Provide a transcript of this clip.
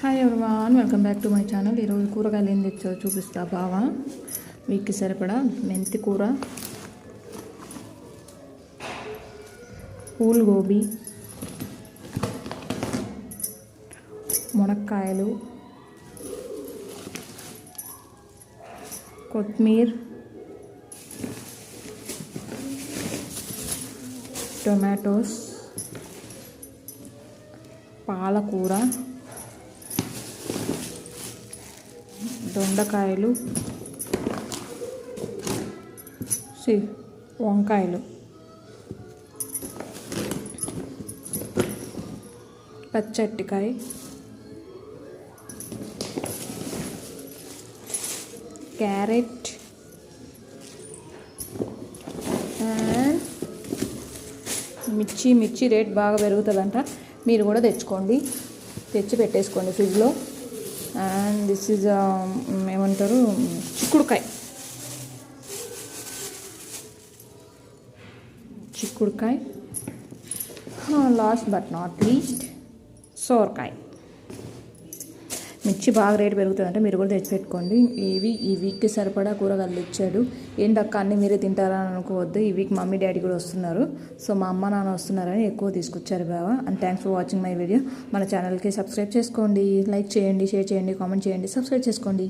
Hi everyone, welcome back to my channel. ఈరోజు కూరగాయలు ఏం తెచ్చో చూపిస్తా. బావా వీక్కి సరిపడా మెంతి కూర, పూల్ గోబీ, మునక్కాయలు, కొత్తిమీర, టొమాటోస్, పాలకూర, దొండకాయలు, వంకాయలు, పచ్చట్టికాయ, క్యారెట్ అండ్ మిర్చి రేట్ బాగా పెరుగుతుందంట. మీరు కూడా తెచ్చి పెట్టేసుకోండి ఫ్రిడ్జ్లో. అండ్ దిస్ ఈజ్ ఏమంటారు, చిక్కుడుకాయ, లాస్ట్ బట్ నాట్ లీస్ట్ సోరకాయ. మిర్చి బాగా రేటు పెరుగుతుందంటే మీరు కూడా తెచ్చిపెట్టుకోండి. ఈ వీక్కి సరిపడా కూరగాయలు ఇచ్చాడు. ఏంటక్క అన్నీ మీరే తింటారా అని అనుకోవద్దు. ఈ వీక్ మమ్మీ డాడీ కూడా వస్తున్నారు. సో మా అమ్మ నాన్న వస్తున్నారని ఎక్కువ తీసుకొచ్చారు బావా. And thanks for watching my video. మన ఛానల్కి సబ్స్క్రైబ్ చేసుకోండి, లైక్ చేయండి, షేర్ చేయండి, కామెంట్ చేయండి, సబ్స్క్రైబ్ చేసుకోండి.